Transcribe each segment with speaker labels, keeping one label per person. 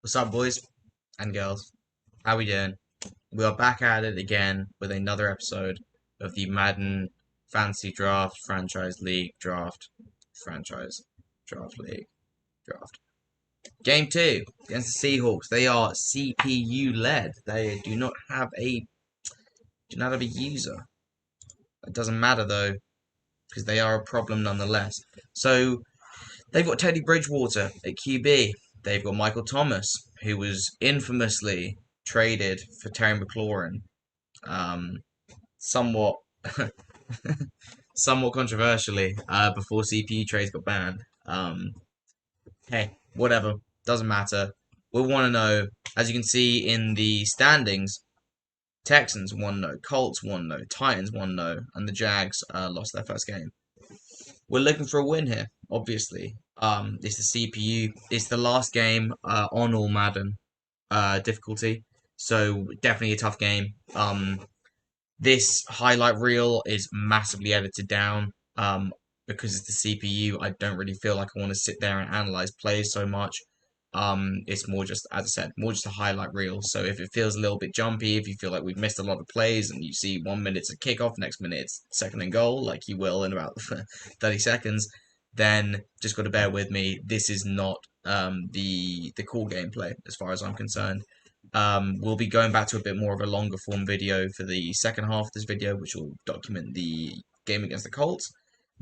Speaker 1: What's up, boys and girls? How we doing? We are back at it again with another episode of the Madden Fantasy Draft Franchise League Draft League Draft. Game 2 against the Seahawks. They are CPU led. They do not have a user. It doesn't matter though, because they are a problem nonetheless. So they've got Teddy Bridgewater at QB. They've got Michael Thomas, who was infamously traded for Terry McLaurin. Um, somewhat, somewhat controversially, before CPU trades got banned. Hey, whatever, doesn't matter. We want to know, as you can see in the standings, Texans 1-0, Colts 1-0, Titans 1-0, and the Jags lost their first game. We're looking for a win here, obviously. It's the CPU. It's the last game on all Madden difficulty, so definitely a tough game. This highlight reel is massively edited down because it's the CPU. I don't really feel like I want to sit there and analyze plays so much. It's more just, as I said, more just a highlight reel. So if it feels a little bit jumpy, if you feel like we've missed a lot of plays and you see 1 minute it's a kickoff, next minute it's second and goal, like you will in about 30 seconds, then just got to bear with me. This is not the cool gameplay as far as I'm concerned. We'll be going back to a bit more of a longer form video for the second half of this video, which will document the game against the Colts.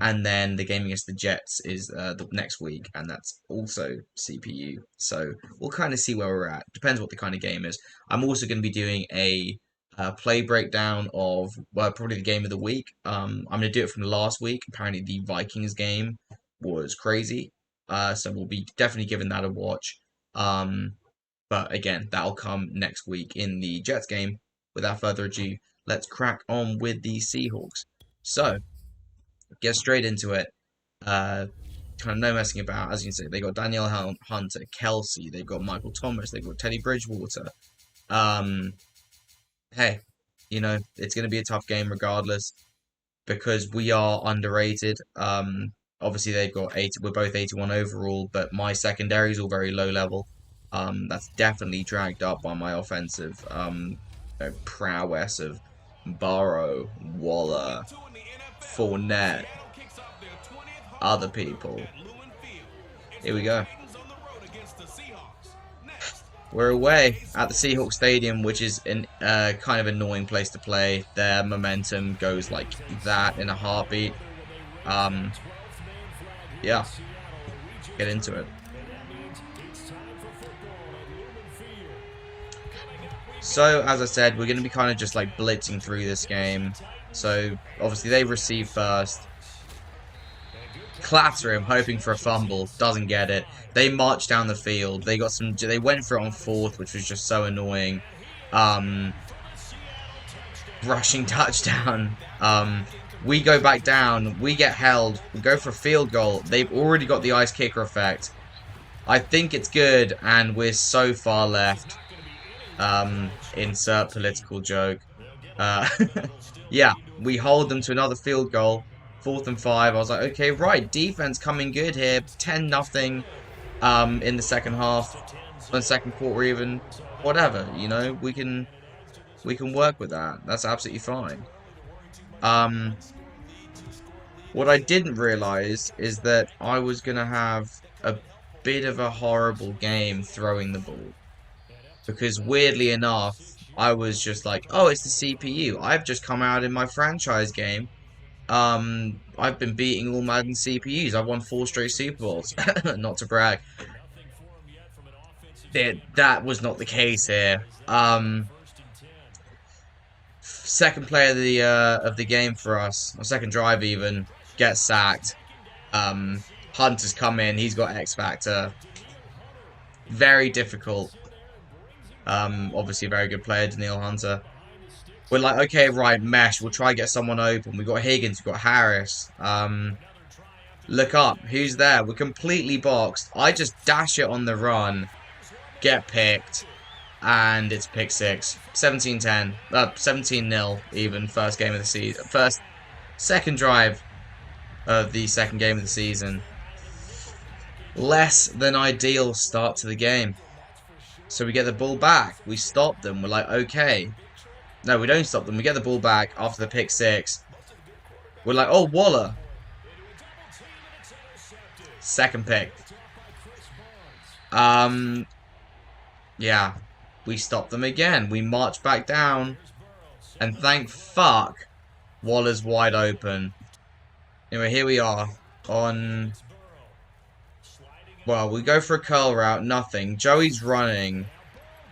Speaker 1: And then the game against the Jets is the next week, and that's also CPU. So we'll kind of see where we're at. Depends what the kind of game is. I'm also going to be doing a play breakdown of probably the game of the week. I'm going to do it from last week. Apparently the Vikings game was crazy, so we'll be definitely giving that a watch. But again, that'll come next week in the Jets game. Without further ado, let's crack on with the Seahawks. So get straight into it. Kind of no messing about. As you can see, they got Danielle Hunter, Kelsey, they've got Michael Thomas, they've got Teddy Bridgewater. Hey, it's going to be a tough game regardless because we are underrated. Obviously they've got 80. We're both 81 overall, but my secondary is all very low level. That's definitely dragged up by my offensive prowess of Burrow, Waller, Fournette, other people. Here we go. We're away at the Seahawks Stadium, which is an kind of annoying place to play. Their momentum goes like that in a heartbeat. Yeah, get into it. So, as I said, we're going to be kind of just like blitzing through this game. So, obviously, they receive first. Clatter him, hoping for a fumble. Doesn't get it. They march down the field. They went for it on fourth, which was just so annoying. Rushing touchdown. We go back down. We get held. We go for a field goal. They've already got the ice kicker effect. I think it's good, and we're so far left. Insert political joke. Yeah, we hold them to another field goal. 4th and 5. I was like, okay, right, defense coming good here. 10-0 in the second half, the second quarter even. Whatever, we can work with that. That's absolutely fine. What I didn't realize is that I was gonna have a bit of a horrible game throwing the ball. Because weirdly enough, I was just like, oh, it's the CPU. I've just come out in my franchise game. I've been beating all Madden CPUs. I've won 4 straight Super Bowls. Not to brag. That was not the case here. Second play of the game for us, or second drive even, gets sacked. Hunter's come in. He's got X Factor. Very difficult. Obviously a very good player, Danielle Hunter. We're like, okay, right, mesh. We'll try to get someone open. We've got Higgins. We've got Harris. Look up. Who's there? We're completely boxed. I just dash it on the run. Get picked. And it's pick 6. 17-10. 17-0 even. First game of the season. Second drive of the second game of the season. Less than ideal start to the game. So we get the ball back. We stop them. We're like, okay. No, we don't stop them. We get the ball back after the pick six. We're like, oh, Waller. Second pick. Yeah. We stop them again. We march back down. And thank fuck, Waller's wide open. Anyway, here we are on... Well, we go for a curl route. Nothing. Joey's running.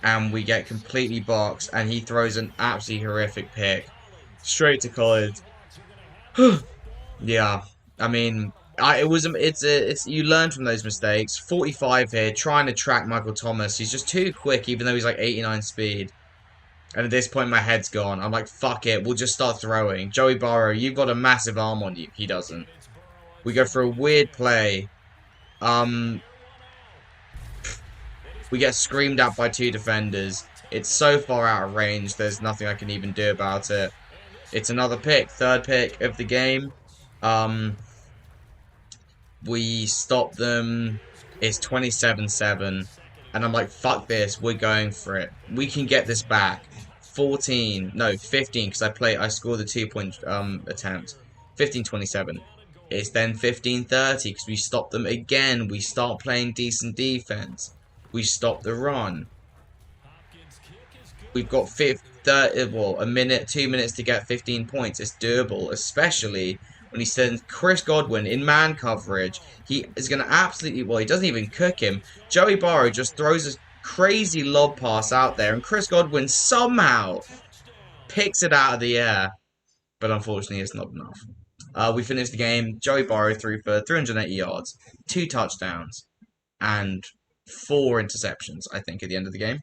Speaker 1: And we get completely boxed. And he throws an absolutely horrific pick. Straight to college. Yeah. I mean... It's you learn from those mistakes. 45 here, trying to track Michael Thomas. He's just too quick, even though he's like 89 speed. And at this point, my head's gone. I'm like, fuck it, we'll just start throwing. Joey Burrow, you've got a massive arm on you. He doesn't. We go for a weird play. We get screamed at by two defenders. It's so far out of range, there's nothing I can even do about it. It's another pick, third pick of the game. We stop them. It's 27-7. And I'm like, fuck this. We're going for it. We can get this back. 14. No, 15. Because I scored the 2-point attempt. 15-27. It's then 15-30. Because we stop them again. We start playing decent defense. We stop the run. We've got 2 minutes to get 15 points. It's doable. Especially when he sends Chris Godwin in man coverage. He is going to absolutely... Well, he doesn't even cook him. Joey Burrow just throws a crazy lob pass out there. And Chris Godwin somehow picks it out of the air. But unfortunately, it's not enough. We finished the game. Joey Burrow threw for 380 yards. 2 touchdowns. And 4 interceptions, I think, at the end of the game.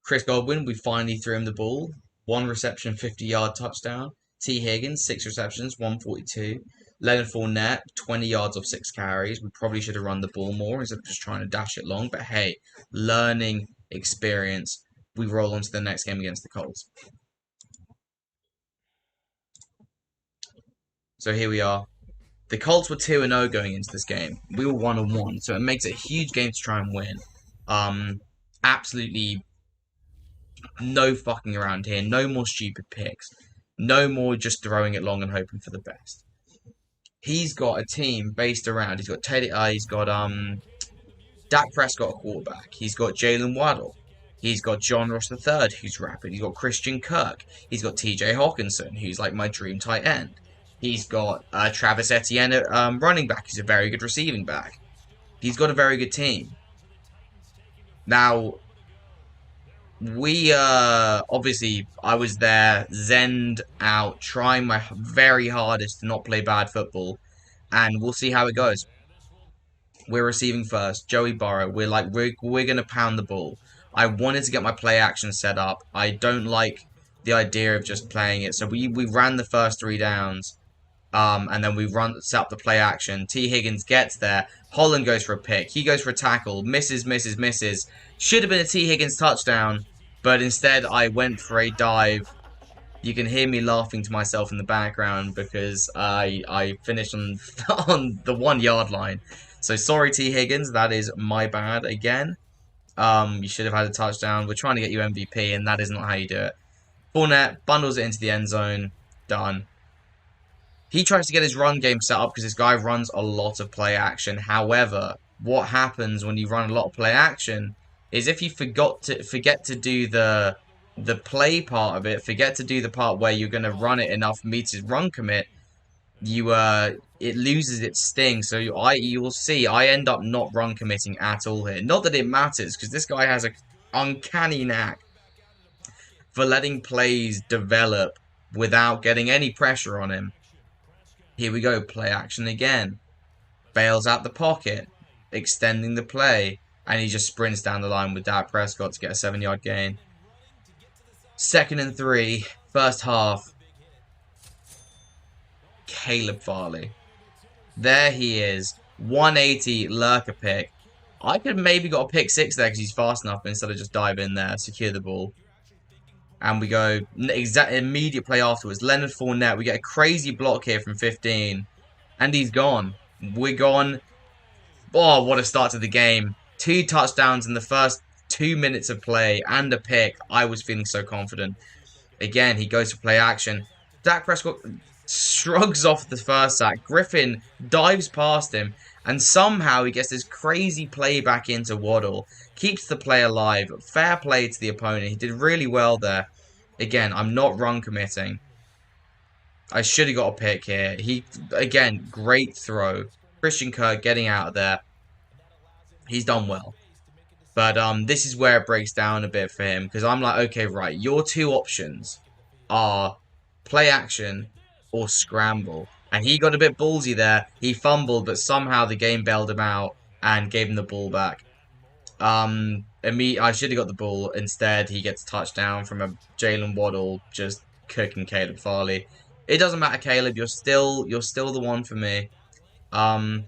Speaker 1: Chris Godwin, we finally threw him the ball. 1 reception, 50-yard touchdown. T. Higgins, 6 receptions, 142. Leonard Fournette, 20 yards off 6 carries. We probably should have run the ball more instead of just trying to dash it long. But hey, learning experience. We roll on to the next game against the Colts. So here we are. The Colts were 2-0 going into this game. We were 1-1, so it makes it a huge game to try and win. Absolutely no fucking around here. No more stupid picks. No more just throwing it long and hoping for the best. He's got a team based around. He's got Dak Prescott, a quarterback. He's got Jalen Waddle. He's got John Ross III, who's rapid. He's got Christian Kirk. He's got T.J. Hawkinson, who's like my dream tight end. He's got Travis Etienne, running back. He's a very good receiving back. He's got a very good team. Now, we, obviously, I was there, zenned out, trying my very hardest to not play bad football, and we'll see how it goes. We're receiving first, Joey Burrow. We're going to pound the ball. I wanted to get my play action set up. I don't like the idea of just playing it, so we ran the first 3 downs, and then we set up the play action. T. Higgins gets there. Holland goes for a pick. He goes for a tackle. Misses. Should have been a T. Higgins touchdown, but instead I went for a dive. You can hear me laughing to myself in the background because I finished on, on the 1-yard line. So sorry, T. Higgins. That is my bad again. You should have had a touchdown. We're trying to get you MVP, and that is not how you do it. Fournette bundles it into the end zone. Done. He tries to get his run game set up because this guy runs a lot of play action. However, what happens when you run a lot of play action is if you forget to do the play part of it, forget to do the part where you're going to run it enough meters run commit, it loses its sting. So you will see I end up not run committing at all here. Not that it matters because this guy has an uncanny knack for letting plays develop without getting any pressure on him. Here we go, play action again. Bails out the pocket, extending the play, and he just sprints down the line with Dak Prescott to get a 7-yard gain. 2nd and 3, first half. Caleb Farley. There he is, 180 lurker pick. I could have maybe got a pick 6 there because he's fast enough instead of just dive in there, secure the ball. And we go immediate play afterwards. Leonard Fournette. We get a crazy block here from 15. And he's gone. We're gone. Oh, what a start to the game. 2 touchdowns in the first 2 minutes of play and a pick. I was feeling so confident. Again, he goes for play action. Dak Prescott shrugs off the first sack. Griffin dives past him, and somehow he gets this crazy play back into Waddle. Keeps the play alive. Fair play to the opponent. He did really well there. Again, I'm not run committing. I should have got a pick here. Again, great throw. Christian Kirk getting out of there. He's done well. But this is where it breaks down a bit for him because I'm like, okay, right, your 2 options are play action or scramble. And he got a bit ballsy there. He fumbled, but somehow the game bailed him out and gave him the ball back. I should have got the ball. Instead, he gets a touchdown from a Jalen Waddle just cooking Caleb Farley. It doesn't matter, Caleb. You're still the one for me. And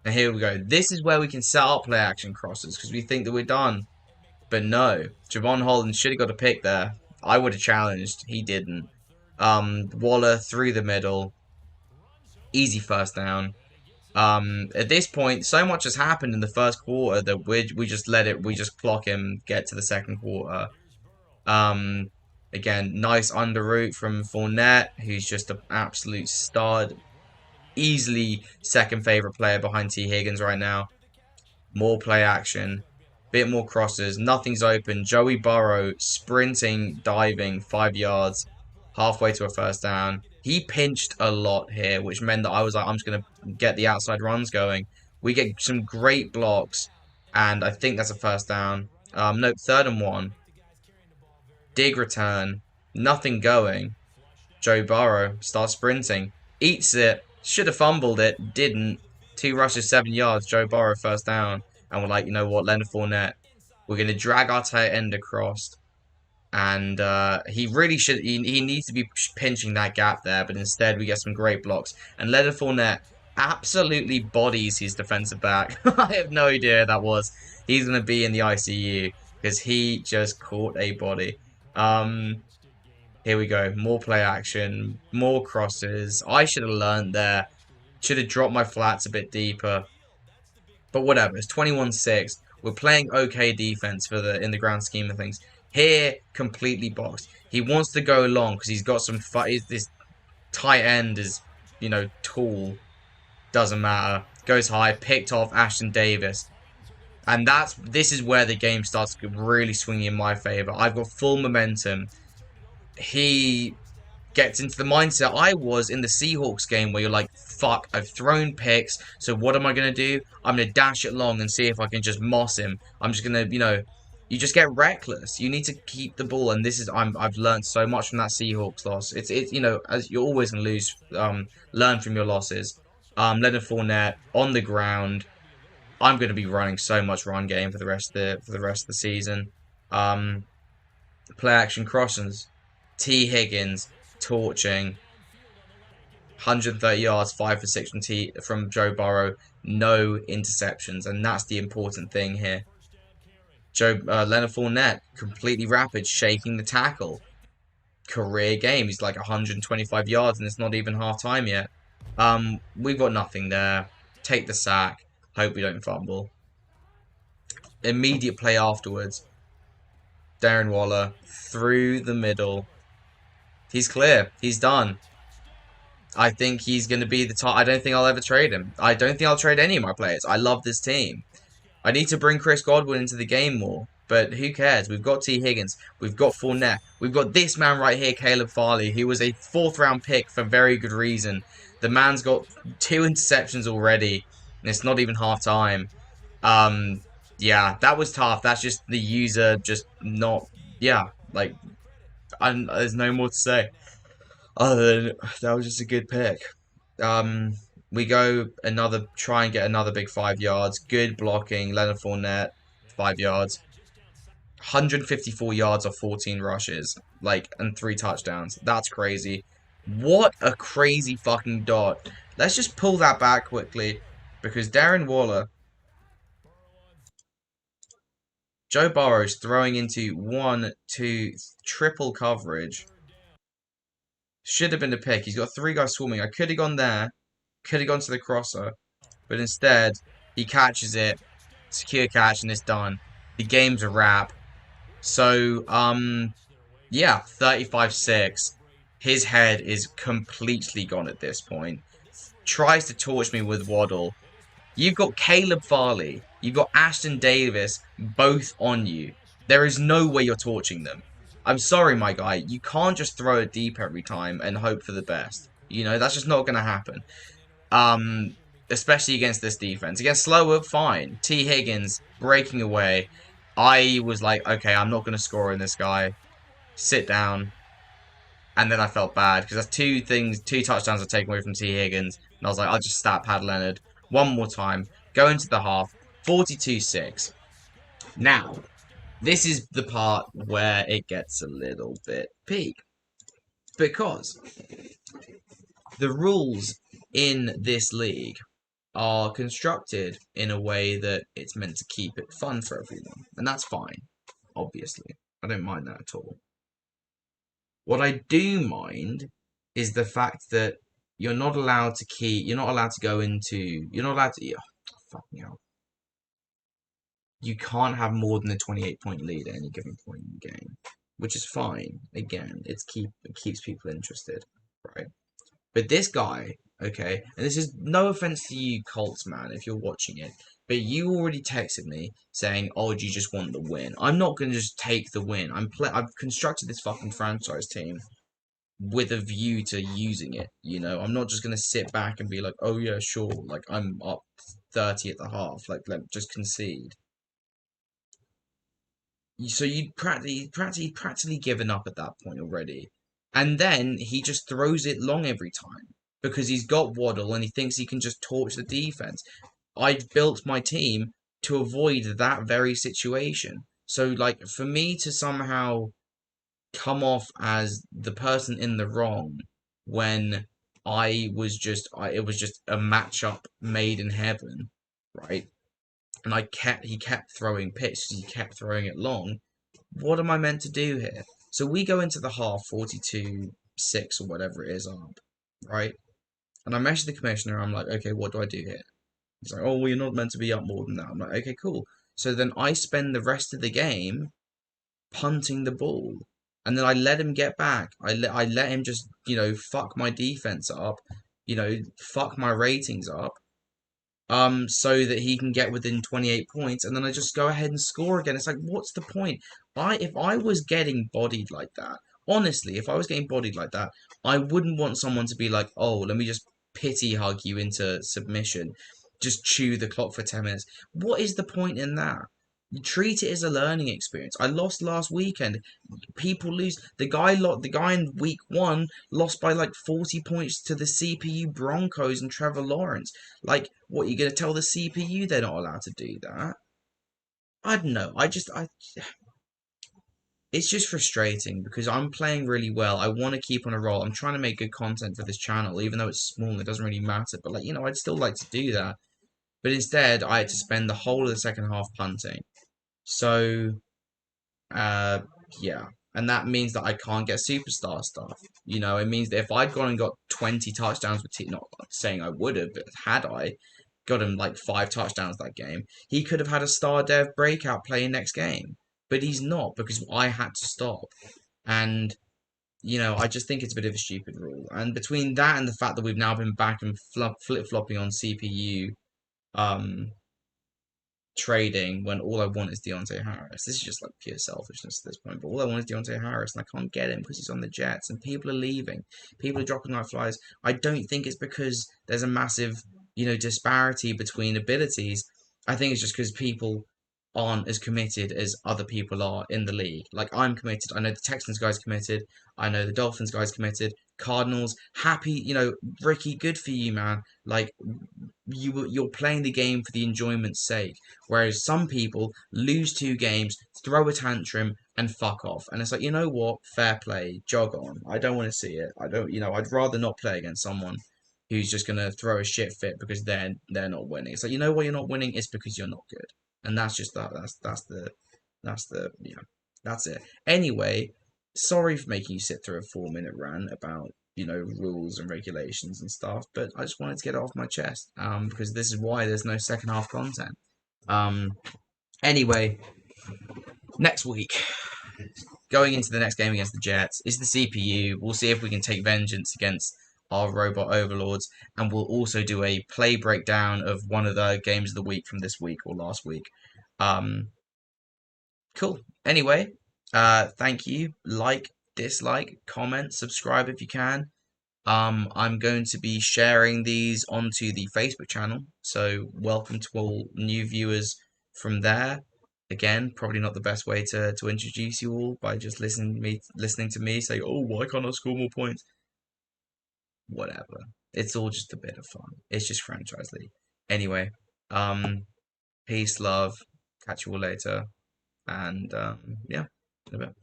Speaker 1: here we go. This is where we can set up play action crosses because we think that we're done. But no, Javon Holland should have got a pick there. I would have challenged. He didn't. Waller through the middle. Easy first down. At this point, so much has happened in the first quarter that we just clock him, get to the second quarter. Again, nice under route from Fournette, who's just an absolute stud. Easily second favorite player behind T. Higgins right now. More play action. Bit more crosses. Nothing's open. Joey Burrow sprinting, diving 5 yards. Halfway to a first down. He pinched a lot here, which meant that I was like, I'm just going to get the outside runs going. We get some great blocks. And I think that's a first down. Nope, 3rd and 1. Dig return. Nothing going. Joe Burrow starts sprinting. Eats it. Should have fumbled it. Didn't. 2 rushes, 7 yards. Joe Burrow first down. And we're like, you know what? Leonard Fournette. We're going to drag our tight end across. And he really should. He needs to be pinching that gap there. But instead, we get some great blocks. And Leonard Fournette absolutely bodies his defensive back. I have no idea who that was. He's going to be in the ICU. Because he just caught a body. Here we go. More play action. More crosses. I should have learned there. Should have dropped my flats a bit deeper. But whatever. It's 21-6. We're playing okay defense in the grand scheme of things. Here, completely boxed. He wants to go long because he's got some this tight end is, tall. Doesn't matter. Goes high. Picked off Ashton Davis. And this is where the game starts really swinging in my favor. I've got full momentum. He gets into the mindset I was in the Seahawks game where you're like, fuck, I've thrown picks, so what am I going to do? I'm going to dash it long and see if I can just moss him. I'm just going to, you just get reckless. You need to keep the ball, and I've learned so much from that Seahawks loss. It's as you're always going to lose, learn from your losses. Leonard Fournette on the ground. I'm going to be running so much run game for the rest of the season. Play action crossings. T. Higgins torching. 130 yards, 5 for 6 from Joe Burrow. No interceptions, and that's the important thing here. Leonard Fournette, completely rapid, shaking the tackle. Career game. He's like 125 yards, and it's not even half time yet. We've got nothing there. Take the sack. Hope we don't fumble. Immediate play afterwards. Darren Waller through the middle. He's clear. He's done. I think he's going to be the top. I don't think I'll ever trade him. I don't think I'll trade any of my players. I love this team. I need to bring Chris Godwin into the game more. But who cares? We've got T. Higgins. We've got Fournette. We've got this man right here, Caleb Farley, who was a 4th round pick for very good reason. The man's got 2 interceptions already. And it's not even half time. Yeah, that was tough. That's just the user just not... Yeah, like... there's no more to say. Other than that was just a good pick. We go try and get another big 5 yards. Good blocking. Leonard Fournette, 5 yards. 154 yards off 14 rushes. And 3 touchdowns. That's crazy. What a crazy fucking dot. Let's just pull that back quickly. Because Darren Waller... Joe Burrow's throwing into 1, 2, triple coverage. Should have been a pick. He's got 3 guys swarming. I could have gone there. Could have gone to the crosser. But instead, he catches it. secure catch, and it's done. The game's a wrap. So, yeah, 35-6. His head is completely gone at this point. Tries to torch me with Waddle. You've got Caleb Farley. You've got Ashton Davis both on you. There is no way you're torching them. I'm sorry, my guy. You can't just throw it deep every time and hope for the best. You know, that's just not going to happen. Um, Especially against this defense. Against Slower, fine. T. Higgins breaking away. I was like, okay, I'm not going to score in this guy. Sit down. And then I felt bad because that's two touchdowns I've taken away from T. Higgins. And I was like, I'll just stat Pad Leonard one more time. Go into the half, 42-6. Now, this is the part where it gets a little bit peak. Because the rules in this league are constructed in a way that it's meant to keep it fun for everyone. And that's fine, obviously. I don't mind that at all. What I do mind is the fact that you're not allowed to you're not allowed to go into, you're not allowed to, oh, fucking hell. You can't have more than a 28-point lead at any given point in the game, which is fine. Again, it keeps people interested, right? But this guy, okay, and this is no offense to you, Colts man, if you're watching it, but you already texted me saying, "Oh, do you just want the win?" I'm not gonna just take the win. I've constructed this fucking franchise team with a view to using it. You know, I'm not just gonna sit back and be like, "Oh yeah, sure," like I'm up 30 at the half, like let just concede. So you'd practically given up at that point already. And then he just throws it long every time because he's got Waddle and he thinks he can just torch the defense. I built my team to avoid that very situation. So, like, for me to somehow come off as the person in the wrong when it was just a matchup made in heaven, right? And he kept throwing picks, he kept throwing it long. What am I meant to do here? So we go into the half 42-6 or whatever it is up, right? And I message the commissioner. I'm like, okay, what do I do here? He's like, oh, well, you're not meant to be up more than that. I'm like, okay, cool. So then I spend the rest of the game punting the ball, and then I let him get back. I let him just fuck my defense up, fuck my ratings up, so that he can get within 28 points, and then I just go ahead and score again. It's like, what's the point? If I was getting bodied like that, honestly, if I was getting bodied like that, I wouldn't want someone to be like, oh, let me just pity hug you into submission, just chew the clock for 10 minutes. What is the point in that? You treat it as a learning experience. I lost last weekend. People lose. The guy in week one lost by like 40 points to the CPU Broncos and Trevor Lawrence. Like, what, you gonna tell the CPU they're not allowed to do that? I don't know. It's just frustrating because I'm playing really well. I want to keep on a roll. I'm trying to make good content for this channel, even though it's small. It doesn't really matter. But like, I'd still like to do that. But instead, I had to spend the whole of the second half punting. So Uh, yeah. And that means that I can't get superstar stuff. It means that if I'd gone and got 20 touchdowns with not saying I would have, but had I got him like 5 touchdowns that game, he could have had a star dev breakout playing next game. But he's not because I had to stop. And, I just think it's a bit of a stupid rule. And between that and the fact that we've now been back and flip-flopping on CPU, um, trading when all I want is Deontay Harris. This is just like pure selfishness at this point. But all I want is Deontay Harris, and I can't get him because he's on the Jets, and people are leaving. People are dropping like flies. I don't think it's because there's a massive, disparity between abilities. I think it's just because people aren't as committed as other people are in the league. Like, I'm committed. I know the Texans guy's committed. I know the Dolphins guy's committed. Cardinals, happy, Ricky, good for you, man. Like, you're playing the game for the enjoyment's sake. Whereas some people lose 2 games, throw a tantrum, and fuck off. And it's like, you know what? Fair play. Jog on. I don't want to see it. I don't, I'd rather not play against someone who's just gonna throw a shit fit because they're not winning. It's like, you know why you're not winning? It's because you're not good. And that's just that. That's it. Anyway, sorry for making you sit through a 4-minute rant about rules and regulations and stuff, but I just wanted to get it off my chest because this is why there's no second half content. Anyway, next week, going into the next game against the Jets, is the CPU. We'll see if we can take vengeance against our robot overlords, and we'll also do a play breakdown of one of the games of the week from this week or last week. Um, cool. Anyway, thank you. Like, dislike, comment, subscribe if you can. I'm going to be sharing these onto the Facebook channel, so welcome to all new viewers from there. Again, probably not the best way to introduce you all by just listening to me say, "Oh, why can't I score more points?" Whatever. It's all just a bit of fun. It's just franchise league. Anyway, peace, love. Catch you all later, and yeah, in a bit.